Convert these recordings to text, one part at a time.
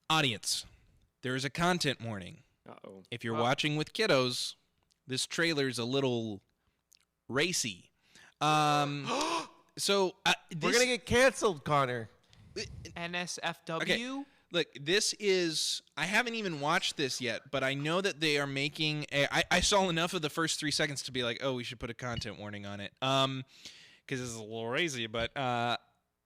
Audience, there is a content warning. Uh-oh. If you're watching with kiddos, this trailer's a little racy. So we're gonna get canceled, Connor. NSFW. Okay. Look, this is... I haven't even watched this yet, but I know that they are making... I saw enough of the first 3 seconds to be like, oh, we should put a content warning on it. Because this is a little crazy, but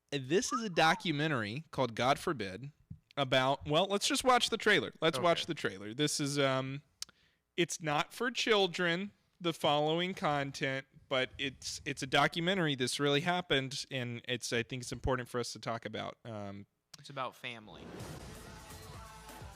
this is a documentary called God Forbid about... Well, let's just watch the trailer. Let's watch the trailer. This is... it's not for children, the following content, but it's a documentary. This really happened, and I think it's important for us to talk about. It's about family.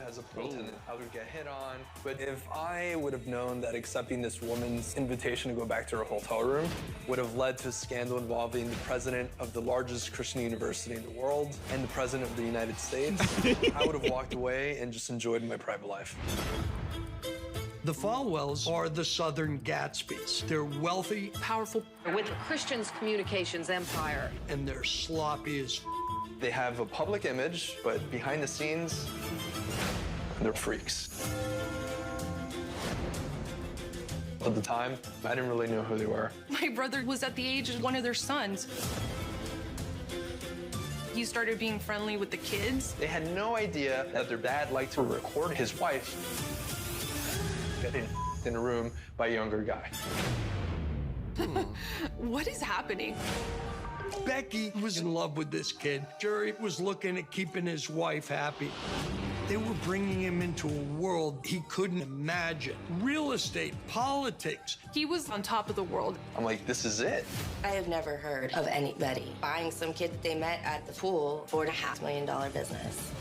As a pool attendant, I would get hit on. But if I would have known that accepting this woman's invitation to go back to her hotel room would have led to a scandal involving the president of the largest Christian university in the world and the president of the United States, I would have walked away and just enjoyed my private life. The Falwells are the Southern Gatsbys. They're wealthy, powerful, with the Christians communications empire. And they're sloppy as They have a public image, but behind the scenes, they're freaks. At the time, I didn't really know who they were. My brother was at the age of one of their sons. He started being friendly with the kids. They had no idea that their dad liked to record his wife getting in a room by a younger guy. What is happening? Becky was in love with this kid. Jerry was looking at keeping his wife happy. They were bringing him into a world he couldn't imagine. Real estate, politics. He was on top of the world. I'm like, this is it. I have never heard of anybody buying some kid that they met at the pool $4.5 million business.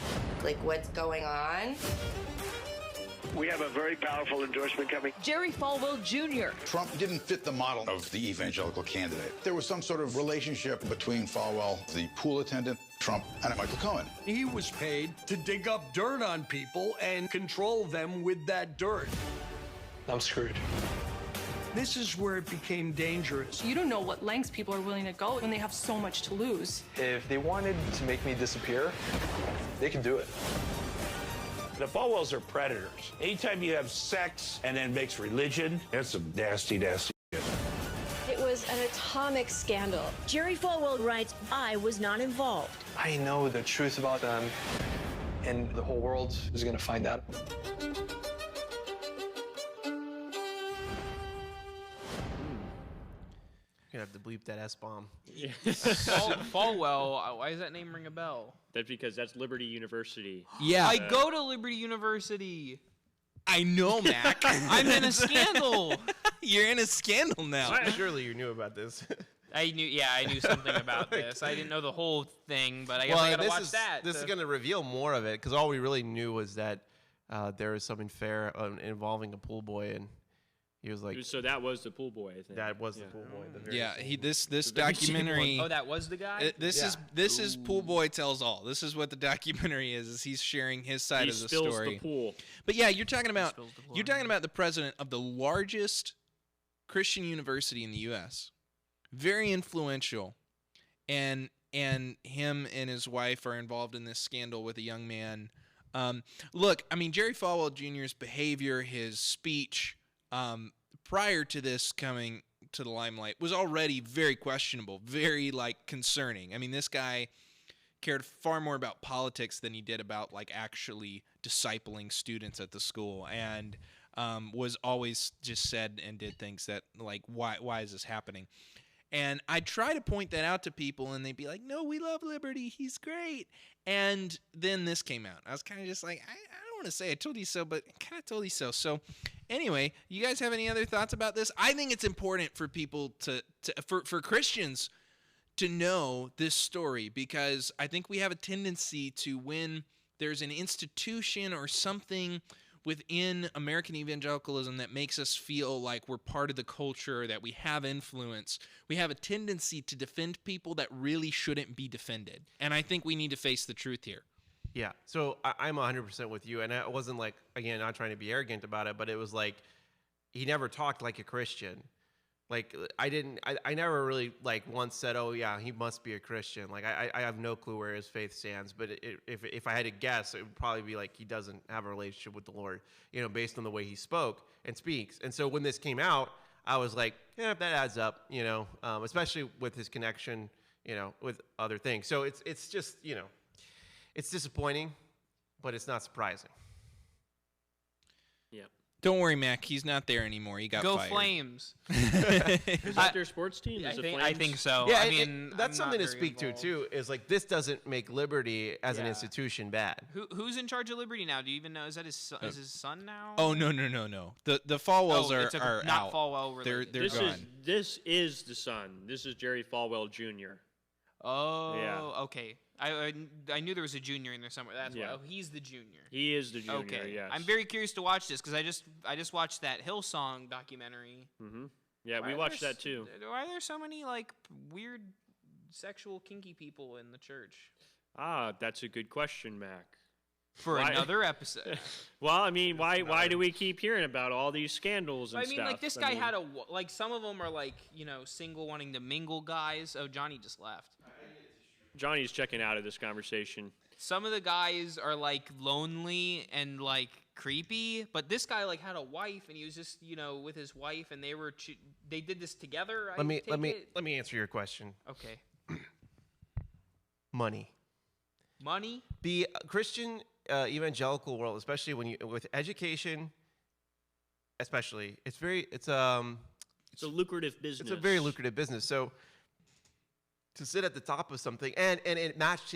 Like, what's going on? We have a very powerful endorsement coming. Jerry Falwell Jr. Trump didn't fit the model of the evangelical candidate. There was some sort of relationship between Falwell, the pool attendant, Trump, and Michael Cohen. He was paid to dig up dirt on people and control them with that dirt. I'm screwed. This is where it became dangerous. You don't know what lengths people are willing to go when they have so much to lose. If they wanted to make me disappear, they could do it. The Falwells are predators. Anytime you have sex and then mix religion, that's some nasty, nasty shit. It was an atomic scandal. Jerry Falwell writes, I was not involved. I know the truth about them, and the whole world is going to find out. You're gonna have to bleep that S-bomb. Falwell, why does that name ring a bell? That's because that's Liberty University. Yeah. I go to Liberty University. I know, Mac. I'm in a scandal. You're in a scandal now. Surely you knew about this. I knew something about this. I didn't know the whole thing, but I guess I gotta watch that. This is going to reveal more of it, because all we really knew was that there was something fair involving a pool boy, and he was like... So that was the pool boy, I think. That was the pool boy. Yeah, this documentary... Oh, that was the guy? This is Pool Boy Tells All. This is what the documentary is he's sharing his side of the story. He spills the pool. But yeah, you're talking about the president of the largest Christian university in the U.S., very influential, and him and his wife are involved in this scandal with a young man. Look, I mean, Jerry Falwell Jr.'s behavior, his speech, prior to this coming to the limelight was already very questionable, very concerning. I mean, this guy cared far more about politics than he did about actually discipling students at the school, and was always just said and did things that why is this happening? And I try to point that out to people, and they'd be like, no, we love Liberty, he's great. And then this came out. I was kind of just like, I don't want to say I told you so, but I kind of told you so. So anyway, you guys have any other thoughts about this? I think it's important for people for Christians to know this story, because I think we have a tendency to, when there's an institution or something within American evangelicalism that makes us feel like we're part of the culture, that we have influence, we have a tendency to defend people that really shouldn't be defended. And I think we need to face the truth here. Yeah, so I'm 100% with you, and I wasn't again, not trying to be arrogant about it, but it was he never talked like a Christian. Like I never really like once said, oh yeah, he must be a Christian. Like I have no clue where his faith stands, but if I had to guess, it would probably be like he doesn't have a relationship with the Lord, based on the way he spoke and speaks. And so when this came out, I was like, yeah, that adds up, especially with his connection, with other things. So it's just, it's disappointing, but it's not surprising. Yeah. Don't worry, Mac. He's not there anymore. He got Go fired. Flames. Is that their sports team? I think so. Yeah, I mean, that's something to speak to too. Is like this doesn't make Liberty as an institution bad. Who's in charge of Liberty now? Do you even know? Is that his son, is his son now? Oh no. The Falwells are not out. Falwell related. They're gone. This is the son. This is Jerry Falwell Jr. Oh, yeah. Okay. I knew there was a junior in there somewhere. That's why. Oh, he's the junior. He is the junior. Okay. Yes. I'm very curious to watch this because I just watched that Hillsong documentary. Mm-hmm. Yeah, we watched that too. Why are there so many like weird sexual kinky people in the church? That's a good question, Mac. For another episode. Well, I mean, why do we keep hearing about all these scandals and stuff? Like this guy had some of them are like, single wanting to mingle guys. Oh, Johnny just left. Johnny's checking out of this conversation. Some of the guys are like lonely and like creepy, but this guy like had a wife and he was just, with his wife and they did this together. Let me answer your question. Okay. Money. The Christian evangelical world, especially with education, especially, it's a lucrative business. It's a very lucrative business. So to sit at the top of something, and it matched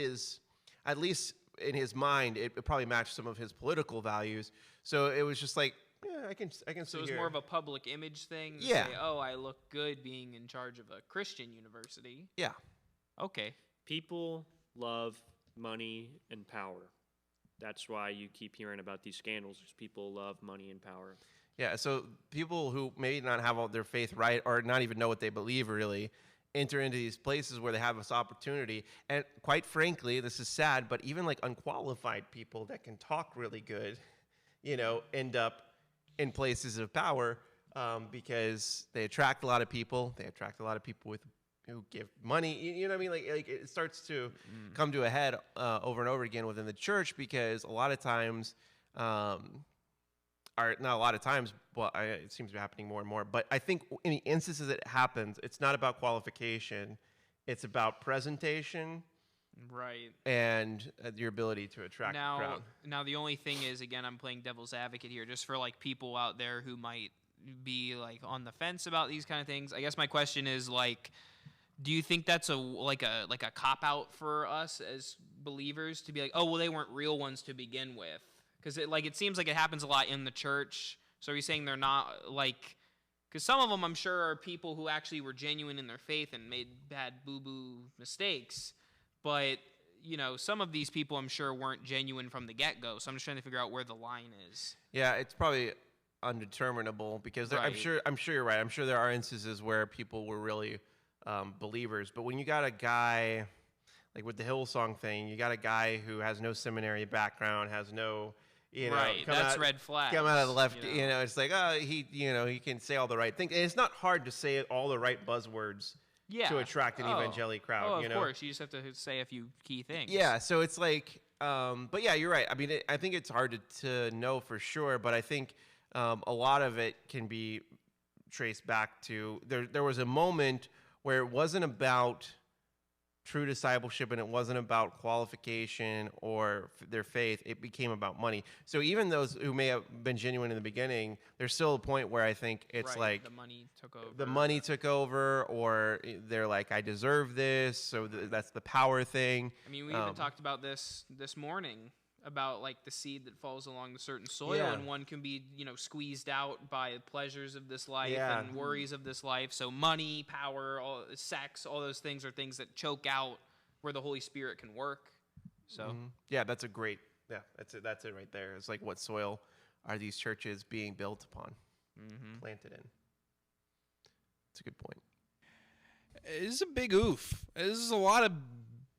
at least in his mind, it probably matched some of his political values. So it was just like, yeah, I can. So it was more of a public image thing. Yeah. Say, oh, I look good being in charge of a Christian university. Yeah. Okay. People love money and power. That's why you keep hearing about these scandals. Because people love money and power. Yeah. So people who maybe not have all their faith right, or not even know what they believe really, enter into these places where they have this opportunity. And quite frankly, this is sad, but even like unqualified people that can talk really good, end up in places of power because they attract a lot of people. They attract a lot of people who give money. You know what I mean? Like it starts to come to a head over and over again within the church because a lot of times, not a lot of times, but it seems to be happening more and more. But I think in the instances it happens, it's not about qualification. It's about presentation. Right. And your ability to attract the crowd. Now, the only thing is, again, I'm playing devil's advocate here, just for like people out there who might be like on the fence about these kind of things. I guess my question is like, do you think that's a cop out for us as believers to be like, oh, well, they weren't real ones to begin with? Because it seems like it happens a lot in the church. So are you saying they're not like, because some of them I'm sure are people who actually were genuine in their faith and made bad boo-boo mistakes. But, some of these people I'm sure weren't genuine from the get-go. So I'm just trying to figure out where the line is. Yeah, it's probably undeterminable because I'm sure you're right. I'm sure there are instances where people were really believers. But when you got a guy, like with the Hillsong thing, you got a guy who has no seminary background, has no... right, that's red flag. Come out of the left, it's like, he can say all the right things. And it's not hard to say all the right buzzwords to attract an evangelical crowd. Oh, of course. You just have to say a few key things. Yeah, so it's like, but yeah, you're right. I mean, I think it's hard to know for sure, but I think a lot of it can be traced back to, there was a moment where it wasn't about true discipleship and it wasn't about qualification or their faith. It became about money. So even those who may have been genuine in the beginning, there's still a point where I think it's like the money took over. The money took over, or they're like, I deserve this. So that's the power thing. I mean, we even talked about this morning about like the seed that falls along the certain soil, and one can be squeezed out by the pleasures of this life and worries of this life. So money, power, sex, all those things are things that choke out where the Holy Spirit can work. So yeah, that's it right there. It's like, what soil are these churches being built upon, planted in? It's a good point. This is a big oof. This is a lot of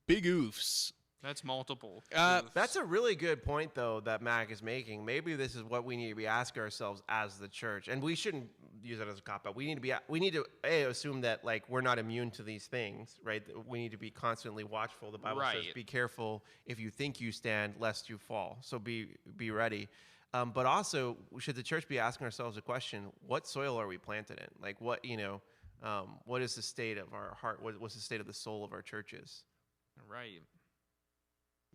big oofs. That's multiple. That's a really good point, though, that Mac is making. Maybe this is what we need to be asking ourselves as the church, and we shouldn't use that as a cop-out. We need to assume that like we're not immune to these things, right? We need to be constantly watchful. The Bible says, "Be careful if you think you stand, lest you fall." So be ready. But also, should the church be asking ourselves a question: what soil are we planted in? Like, what is the state of our heart? What's the state of the soul of our churches? Right.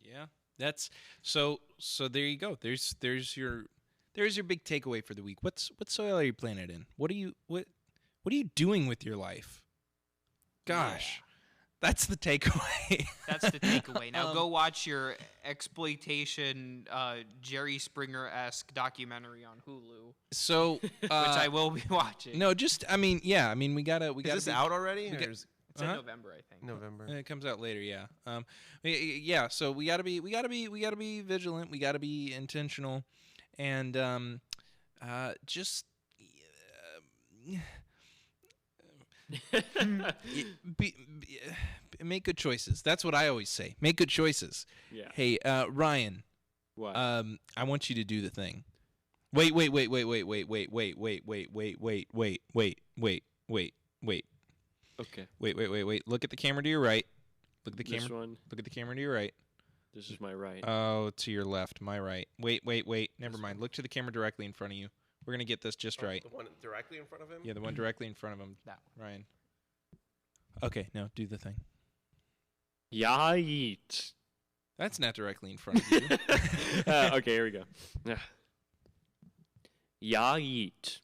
Yeah, that's so. There you go. There's your big takeaway for the week. What soil are you planted in? What are you doing with your life? Gosh, that's the takeaway. That's the takeaway. Now go watch your exploitation Jerry Springer-esque documentary on Hulu. So, which I will be watching. No, we gotta. Is this out already? It's in November, I think. November. It comes out later, yeah. Yeah. So we gotta be vigilant. We gotta be intentional, and make good choices. That's what I always say. Make good choices. Yeah. Hey, Ryan. What? I want you to do the thing. Wait. Okay. Wait. Look at the camera to your right. Look at the camera. This one. Look at the camera to your right. This is my right. Oh, to your left, my right. Wait. Never mind. Look to the camera directly in front of you. We're gonna get this just right. The one directly in front of him? Yeah, the one directly in front of him. That one. Ryan. Okay, now do the thing. Ya eat. That's not directly in front of you. Okay, here we go. Ya eat.